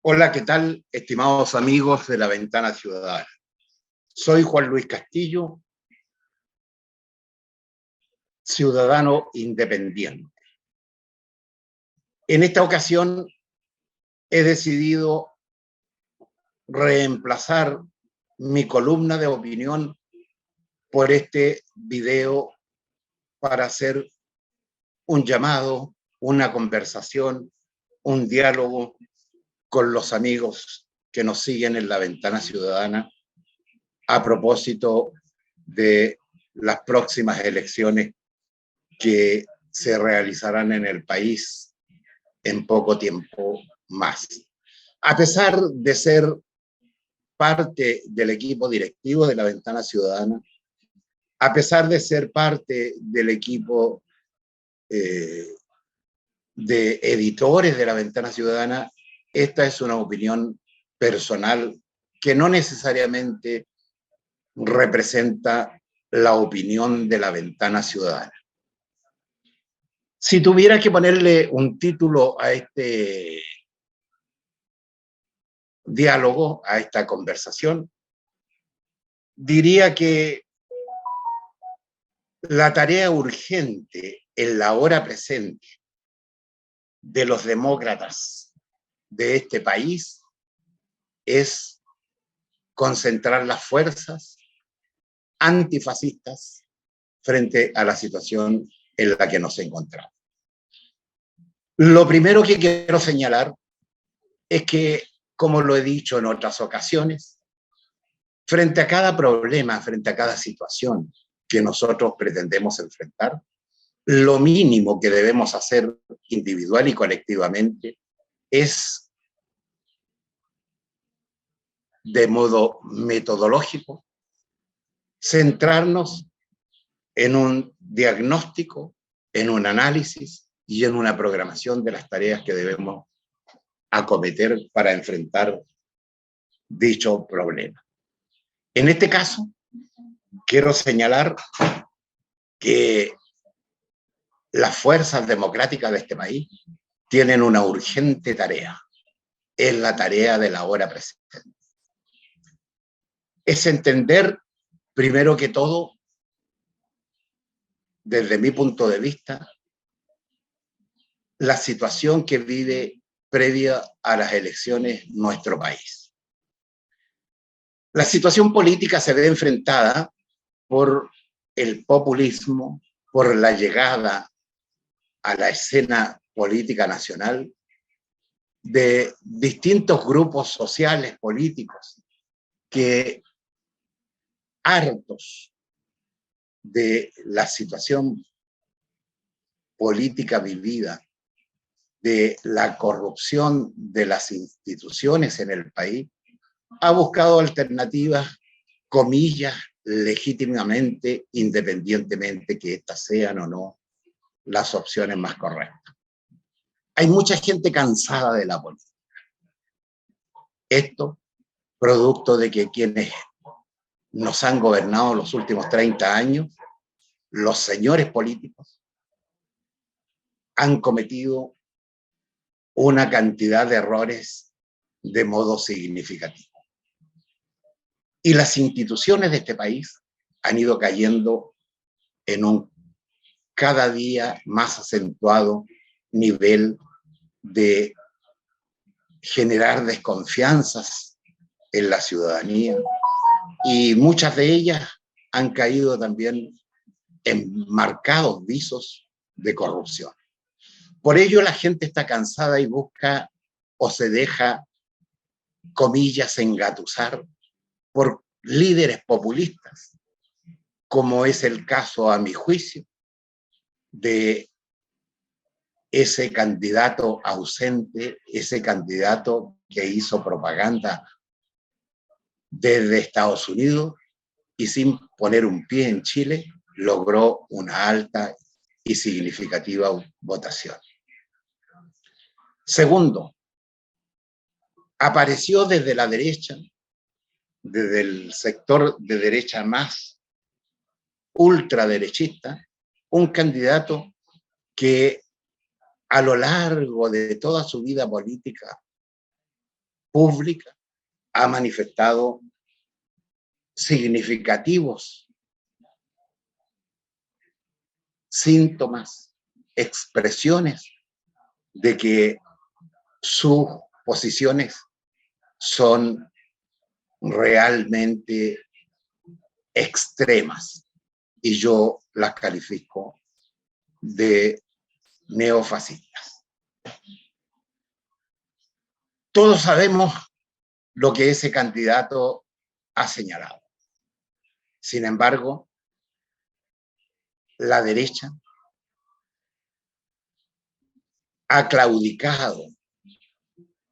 Hola, ¿qué tal, estimados amigos de la Ventana Ciudadana? Soy Juan Luis Castillo, ciudadano independiente. En esta ocasión he decidido reemplazar mi columna de opinión por este video para hacer un llamado, una conversación, un diálogo con los amigos que nos siguen en la Ventana Ciudadana a propósito de las próximas elecciones que se realizarán en el país en poco tiempo más. A pesar de ser parte del equipo directivo de la Ventana Ciudadana, a pesar de ser parte del equipo de editores de la Ventana Ciudadana, esta es una opinión personal que no necesariamente representa la opinión de la Ventana Ciudadana. Si tuviera que ponerle un título a este diálogo, a esta conversación, diría que la tarea urgente en la hora presente de los demócratas de este país es concentrar las fuerzas antifascistas frente a la situación en la que nos encontramos. Lo primero que quiero señalar es que, como lo he dicho en otras ocasiones, frente a cada problema, frente a cada situación que nosotros pretendemos enfrentar, lo mínimo que debemos hacer individual y colectivamente es, de modo metodológico, centrarnos en un diagnóstico, en un análisis y en una programación de las tareas que debemos acometer para enfrentar dicho problema. En este caso, quiero señalar que las fuerzas democráticas de este país tienen una urgente tarea. Es la tarea de la hora presente. Es entender, primero que todo, desde mi punto de vista, la situación que vive previa a las elecciones nuestro país. La situación política se ve enfrentada por el populismo, por la llegada a la escena política nacional de distintos grupos sociales políticos que, hartos de la situación política vivida, de la corrupción de las instituciones en el país, ha buscado alternativas, comillas, legítimamente, independientemente que estas sean o no las opciones más correctas. Hay mucha gente cansada de la política. Esto producto de que quienes nos han gobernado los últimos 30 años, los señores políticos, han cometido una cantidad de errores de modo significativo. Y las instituciones de este país han ido cayendo en un cada día más acentuado nivel de generar desconfianzas en la ciudadanía, y muchas de ellas han caído también en marcados visos de corrupción. Por ello la gente está cansada y busca o se deja, comillas, engatusar por líderes populistas, como es el caso, a mi juicio, de ese candidato ausente, ese candidato que hizo propaganda desde Estados Unidos y sin poner un pie en Chile logró una alta y significativa votación. Segundo, apareció desde la derecha, desde el sector de derecha más ultraderechista, un candidato que a lo largo de toda su vida política pública ha manifestado significativos síntomas, expresiones de que sus posiciones son realmente extremas y yo las califico de neofascistas. Todos sabemos lo que ese candidato ha señalado. Sin embargo, la derecha ha claudicado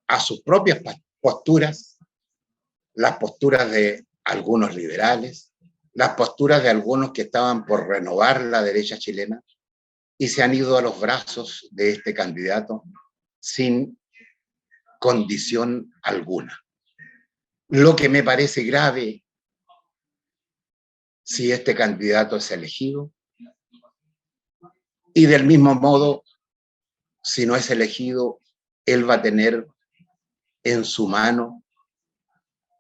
a sus propias posturas, las posturas de algunos liberales, las posturas de algunos que estaban por renovar la derecha chilena y se han ido a los brazos de este candidato sin condición alguna. Lo que me parece grave, si este candidato es elegido, y del mismo modo, si no es elegido, él va a tener en su mano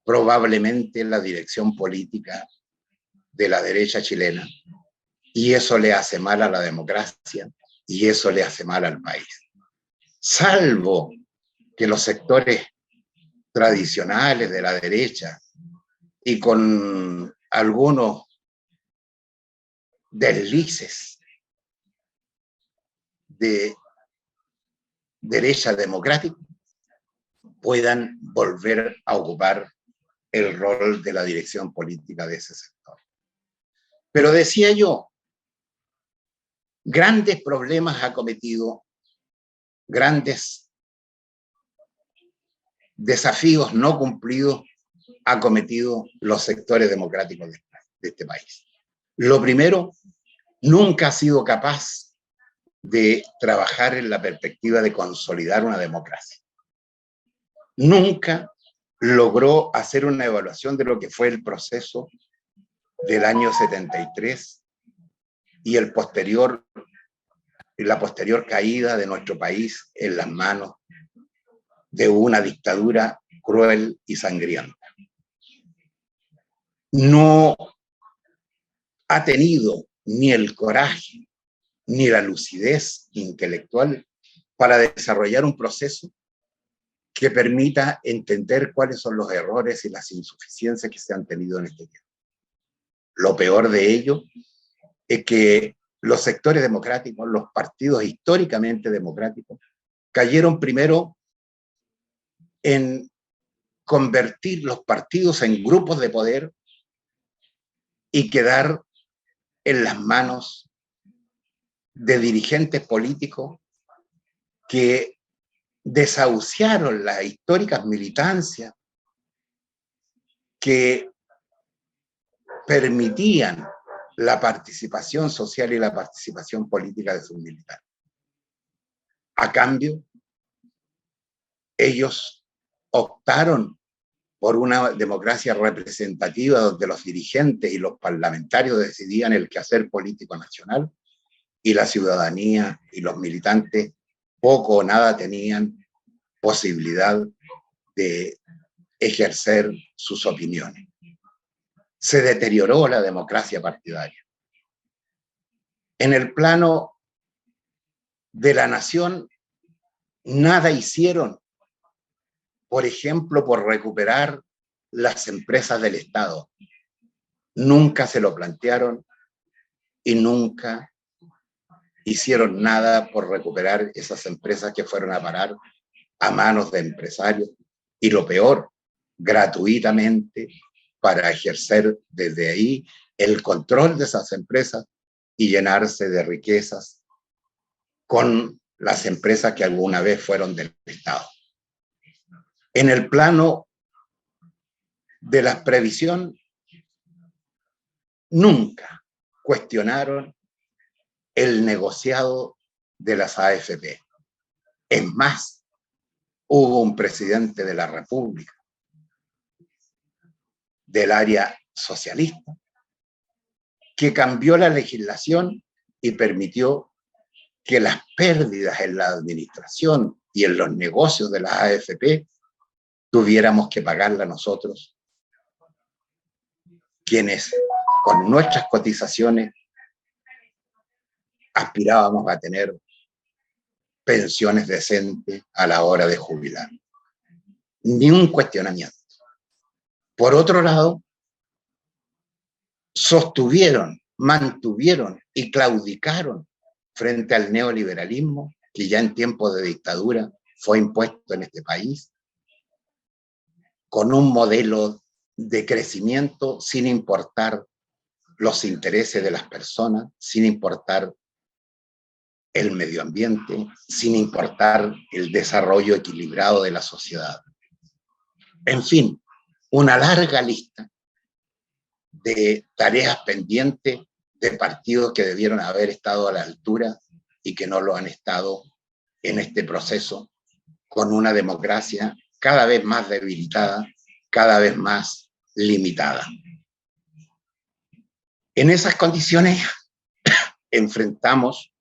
probablemente la dirección política de la derecha chilena, y eso le hace mal a la democracia y eso le hace mal al país. Salvo que los sectores tradicionales de la derecha y con algunos deslices de derecha democrática puedan volver a ocupar el rol de la dirección política de ese sector. Pero decía yo, grandes problemas ha cometido, grandes desafíos no cumplidos ha cometido los sectores democráticos de este país. Lo primero, nunca ha sido capaz de trabajar en la perspectiva de consolidar una democracia. Nunca logró hacer una evaluación de lo que fue el proceso del año 73 y la posterior caída de nuestro país en las manos de una dictadura cruel y sangrienta. No ha tenido ni el coraje ni la lucidez intelectual para desarrollar un proceso que permita entender cuáles son los errores y las insuficiencias que se han tenido en este tiempo. Lo peor de ello es que los sectores democráticos, los partidos históricamente democráticos, cayeron primero en convertir los partidos en grupos de poder y quedar en las manos de dirigentes políticos que desahuciaron las históricas militancias que permitían la participación social y la participación política de sus militares. A cambio, ellos optaron por una democracia representativa donde los dirigentes y los parlamentarios decidían el quehacer político nacional y la ciudadanía y los militantes poco o nada tenían posibilidad de ejercer sus opiniones. Se deterioró la democracia partidaria. En el plano de la nación, nada hicieron, por ejemplo, por recuperar las empresas del Estado. Nunca se lo plantearon y nunca hicieron nada por recuperar esas empresas que fueron a parar a manos de empresarios y, lo peor, gratuitamente, para ejercer desde ahí el control de esas empresas y llenarse de riquezas con las empresas que alguna vez fueron del Estado. En el plano de la previsión, nunca cuestionaron el negociado de las AFP. Es más, hubo un presidente de la República del área socialista que cambió la legislación y permitió que las pérdidas en la administración y en los negocios de las AFP tuviéramos que pagarla nosotros, quienes con nuestras cotizaciones aspirábamos a tener pensiones decentes a la hora de jubilar. Ni un cuestionamiento. Por otro lado, sostuvieron, mantuvieron y claudicaron frente al neoliberalismo que ya en tiempos de dictadura fue impuesto en este país, con un modelo de crecimiento sin importar los intereses de las personas, sin importar el medio ambiente, sin importar el desarrollo equilibrado de la sociedad. En fin, una larga lista de tareas pendientes de partidos que debieron haber estado a la altura y que no lo han estado en este proceso, con una democracia cada vez más debilitada, cada vez más limitada. En esas condiciones enfrentamos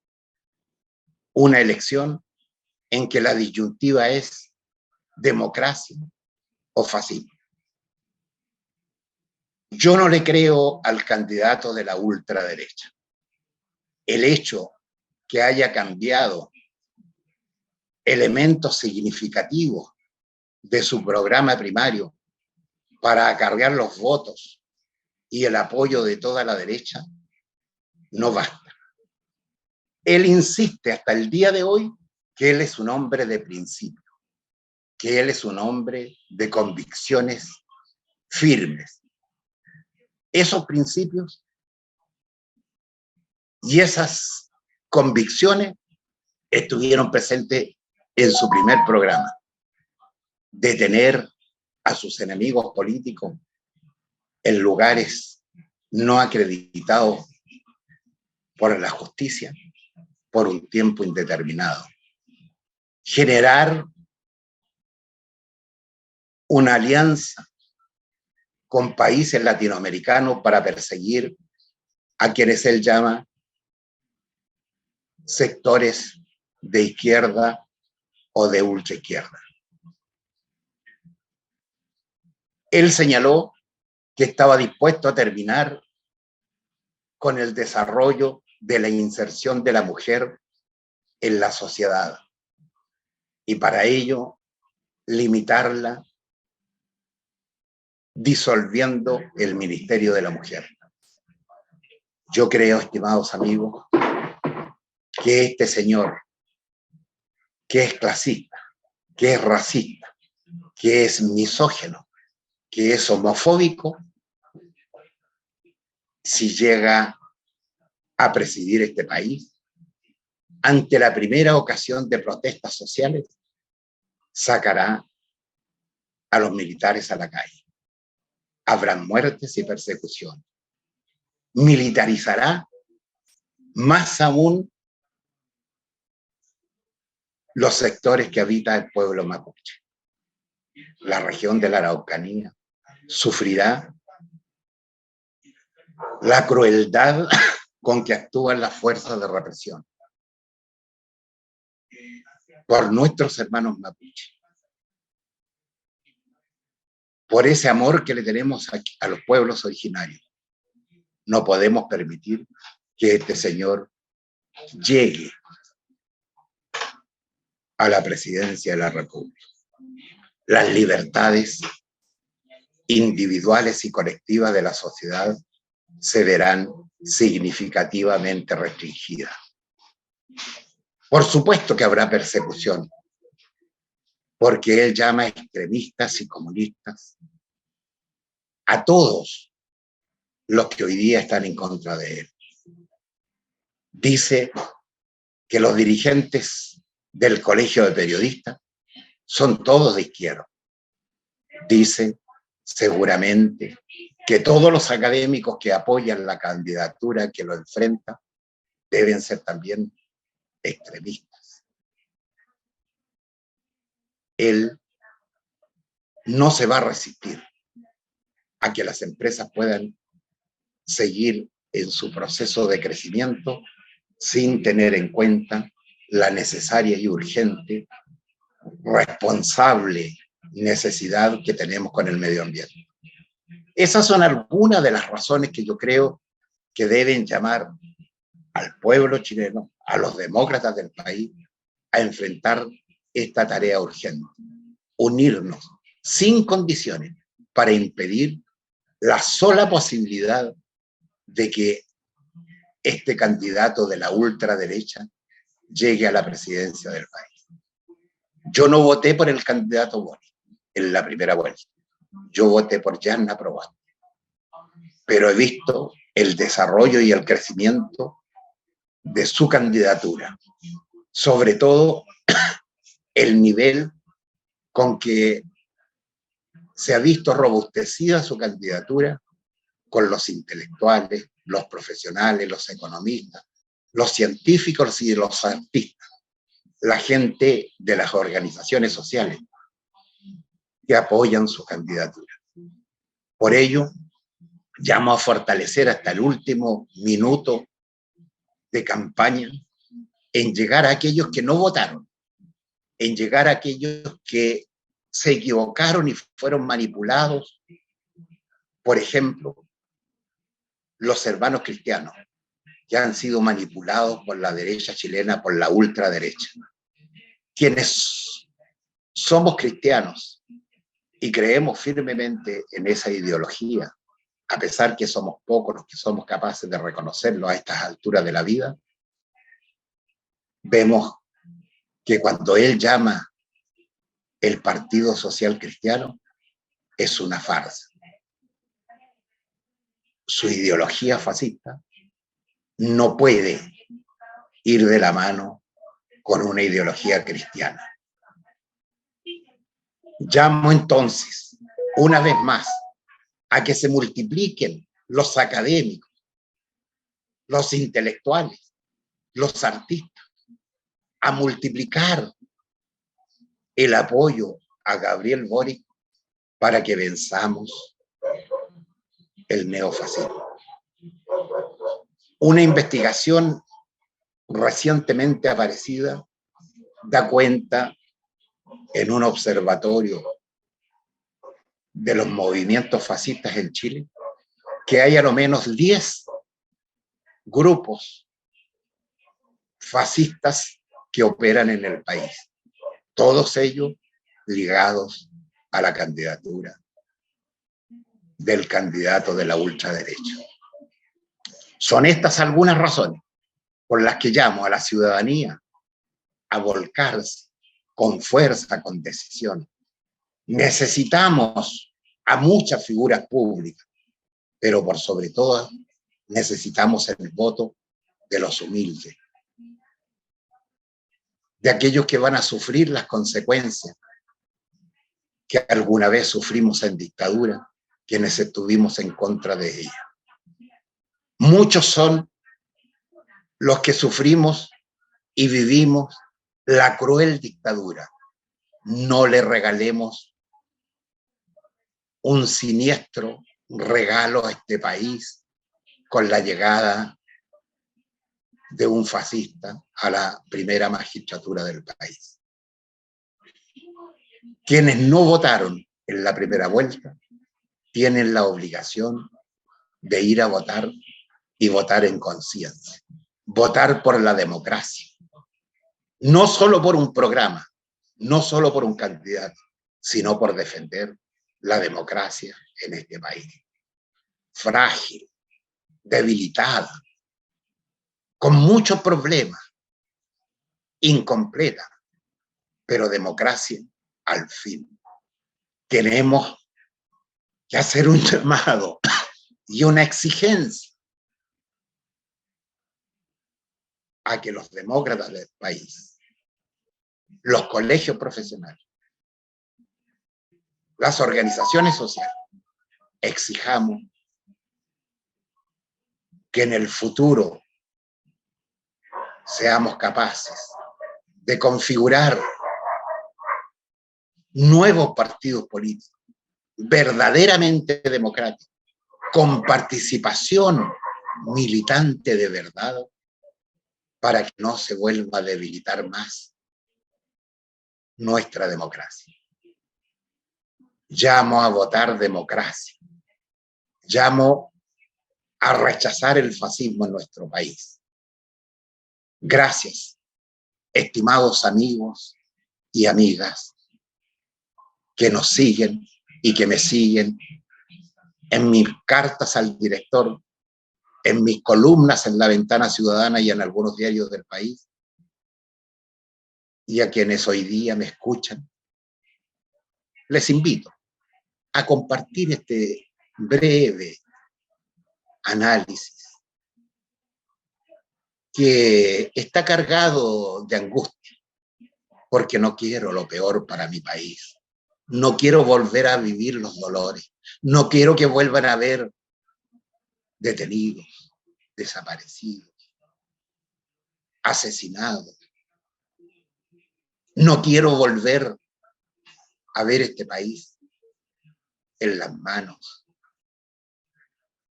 una elección en que la disyuntiva es democracia o fascismo. Yo no le creo al candidato de la ultraderecha. El hecho que haya cambiado elementos significativos de su programa primario para acarrear los votos y el apoyo de toda la derecha, no basta. Él insiste hasta el día de hoy que él es un hombre de principio, que él es un hombre de convicciones firmes. Esos principios y esas convicciones estuvieron presentes en su primer programa: detener a sus enemigos políticos en lugares no acreditados por la justicia por un tiempo indeterminado, generar una alianza con países latinoamericanos para perseguir a quienes él llama sectores de izquierda o de ultraizquierda. Él señaló que estaba dispuesto a terminar con el desarrollo de la inserción de la mujer en la sociedad y para ello limitarla disolviendo el Ministerio de la Mujer. Yo creo, estimados amigos, que este señor, que es clasista, que es racista, que es misógino, que es homofóbico, si llega a presidir este país, ante la primera ocasión de protestas sociales, sacará a los militares a la calle. Habrán muertes y persecución. Militarizará más aún los sectores que habita el pueblo mapuche. La región de la Araucanía sufrirá la crueldad con que actúan las fuerzas de represión por nuestros hermanos mapuche, por ese amor que le tenemos a los pueblos originarios. No podemos permitir que este señor llegue a la presidencia de la República. Las libertades individuales y colectivas de la sociedad se verán significativamente restringidas. Por supuesto que habrá persecución, porque él llama extremistas y comunistas a todos los que hoy día están en contra de él. Dice que los dirigentes del Colegio de Periodistas son todos de izquierda. Dice seguramente que todos los académicos que apoyan la candidatura que lo enfrenta deben ser también extremistas. Él no se va a resistir a que las empresas puedan seguir en su proceso de crecimiento sin tener en cuenta la necesaria y urgente, responsable necesidad que tenemos con el medio ambiente. Esas son algunas de las razones que yo creo que deben llamar al pueblo chileno, a los demócratas del país, a enfrentar esta tarea urgente. Unirnos sin condiciones para impedir la sola posibilidad de que este candidato de la ultraderecha llegue a la presidencia del país. Yo no voté por el candidato Boric en la primera vuelta. Yo voté por Jana Proboste. Pero he visto el desarrollo y el crecimiento de su candidatura. Sobre todo, el nivel con que se ha visto robustecida su candidatura con los intelectuales, los profesionales, los economistas, los científicos y los artistas, la gente de las organizaciones sociales que apoyan su candidatura. Por ello, llamo a fortalecer hasta el último minuto de campaña en llegar a aquellos que no votaron, en llegar a aquellos que se equivocaron y fueron manipulados. Por ejemplo, los hermanos cristianos, que han sido manipulados por la derecha chilena, por la ultraderecha. Quienes somos cristianos y creemos firmemente en esa ideología, a pesar que somos pocos los que somos capaces de reconocerlo a estas alturas de la vida, vemos que cuando él llama el Partido Social Cristiano, es una farsa. Su ideología fascista no puede ir de la mano con una ideología cristiana. Llamo entonces, una vez más, a que se multipliquen los académicos, los intelectuales, los artistas, a multiplicar el apoyo a Gabriel Boric para que venzamos el neofascismo. Una investigación recientemente aparecida da cuenta en un observatorio de los movimientos fascistas en Chile que hay a lo menos 10 grupos fascistas que operan en el país, todos ellos ligados a la candidatura del candidato de la ultraderecha. Son estas algunas razones por las que llamo a la ciudadanía a volcarse con fuerza, con decisión. Necesitamos a muchas figuras públicas, pero por sobre todo necesitamos el voto de los humildes, de aquellos que van a sufrir las consecuencias que alguna vez sufrimos en dictadura, quienes estuvimos en contra de ella. Muchos son los que sufrimos y vivimos la cruel dictadura. No le regalemos un siniestro regalo a este país con la llegada de un fascista a la primera magistratura del país. Quienes no votaron en la primera vuelta tienen la obligación de ir a votar y votar en conciencia. Votar por la democracia. No solo por un programa, no solo por un candidato, sino por defender la democracia en este país. Frágil, debilitada, con muchos problemas, incompleta, pero democracia al fin. Tenemos que hacer un llamado y una exigencia a que los demócratas del país, los colegios profesionales, las organizaciones sociales, exijamos que en el futuro seamos capaces de configurar nuevos partidos políticos verdaderamente democráticos, con participación militante de verdad, para que no se vuelva a debilitar más nuestra democracia. llamo a votar democracia, llamo a rechazar el fascismo en nuestro país. Gracias, estimados amigos y amigas que nos siguen y que me siguen en mis cartas al director, en mis columnas en La Ventana Ciudadana y en algunos diarios del país, y a quienes hoy día me escuchan. Les invito a compartir este breve análisis que está cargado de angustia, porque no quiero lo peor para mi país. No quiero volver a vivir los dolores. No quiero que vuelvan a haber detenidos, desaparecidos, asesinados. No quiero volver a ver este país en las manos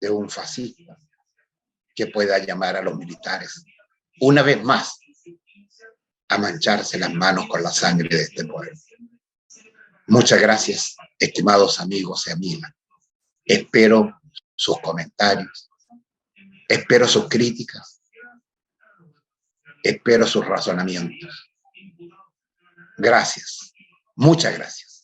de un fascista que pueda llamar a los militares una vez más a mancharse las manos con la sangre de este pueblo. Muchas gracias, estimados amigos y amigas. Espero sus comentarios, espero sus críticas, espero sus razonamientos. Gracias, muchas gracias.